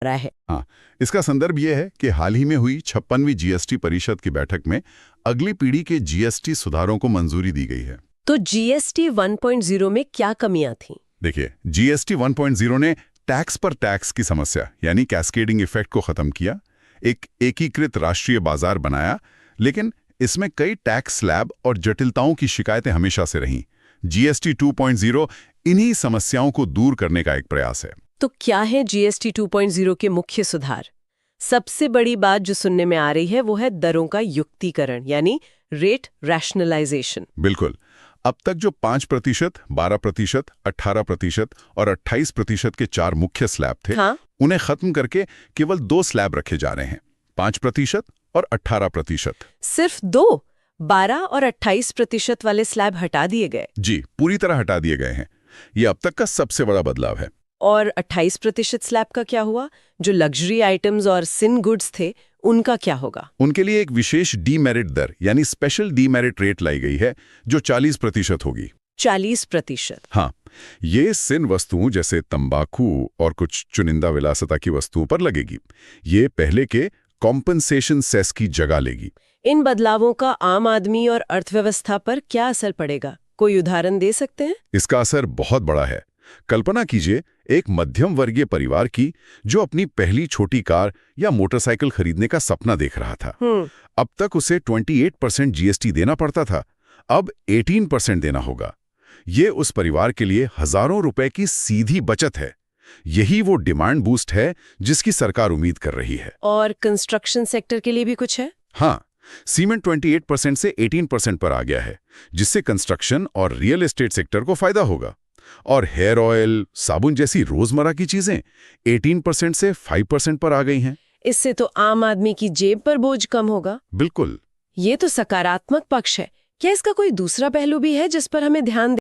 रहा है। हाँ, इसका संदर्भ ये है कि हाल ही में हुई 56वीं जीएसटी परिषद की बैठक में अगली पीढ़ी के जीएसटी सुधारों को मंजूरी दी गई है। तो जीएसटी 1.0 में क्या कमियां थीं? देखिए, जीएसटी 1.0 ने टैक्स पर टैक्स की समस्या यानी कैस्केडिंग इफेक्ट को खत्म किया, एक एकीकृत राष्ट्रीय बाजार बनाया, लेकिन इसमें कई टैक्स स्लैब और जटिलताओं की शिकायतें हमेशा से रहीं। जीएसटी 2.0 इन्हीं समस्याओं को दूर करने का एक प्रयास है। तो क्या है जीएसटी 2.0 के मुख्य सुधार? सबसे बड़ी बात जो सुनने में आ रही है वो है दरों का युक्तिकरण यानी रेट रैशनलाइजेशन। बिल्कुल। अब तक जो 5%, 12%, 18% और 28% के 4 मुख्य स्लैब थे, हाँ? उन्हें खत्म करके केवल 2 स्लैब रखे जा रहे हैं, 5% और 18%। सिर्फ 2? 12 और 28% वाले स्लैब हटा दिए गए? जी, पूरी तरह हटा दिए गए हैं। ये अब तक का सबसे बड़ा बदलाव है। और 28% स्लैब का क्या हुआ? जो लग्जरी आइटम्स और सिन गुड्स थे, उनका क्या होगा? उनके लिए एक विशेष डीमेरिट दर यानी स्पेशल डीमेरिट रेट लाई गई है, जो 40% होगी। 40%? हाँ, ये सिन वस्तुओं जैसे तंबाकू और कुछ चुनिंदा विलासिता की वस्तुओं पर लगेगी। ये पहले के कॉम्पनसेशन सेस की जगह लेगी। इन बदलावों का आम आदमी और अर्थव्यवस्था पर क्या असर पड़ेगा? कोई उदाहरण दे सकते हैं? इसका असर बहुत बड़ा है। कल्पना कीजिए एक मध्यम वर्गीय परिवार की जो अपनी पहली छोटी कार या मोटरसाइकिल खरीदने का सपना देख रहा था। अब तक उसे 28% जीएसटी देना पड़ता था, अब 18% देना होगा। ये उस परिवार के लिए हजारों रुपए की सीधी बचत है। यही वो डिमांड बूस्ट है जिसकी सरकार उम्मीद कर रही है। और कंस्ट्रक्शन सेक्टर के लिए भी कुछ है? हाँ, सीमेंट 28% से 18% पर आ गया है, जिससे कंस्ट्रक्शन और रियल एस्टेट सेक्टर को फायदा होगा। और हेयर ऑयल, साबुन जैसी रोजमर्रा की चीजें 18% से 5% पर आ गई हैं। इससे तो आम आदमी की जेब पर बोझ कम होगा। बिल्कुल। ये तो सकारात्मक पक्ष है। क्या इसका कोई दूसरा पहलू भी है जिस पर हमें ध्यान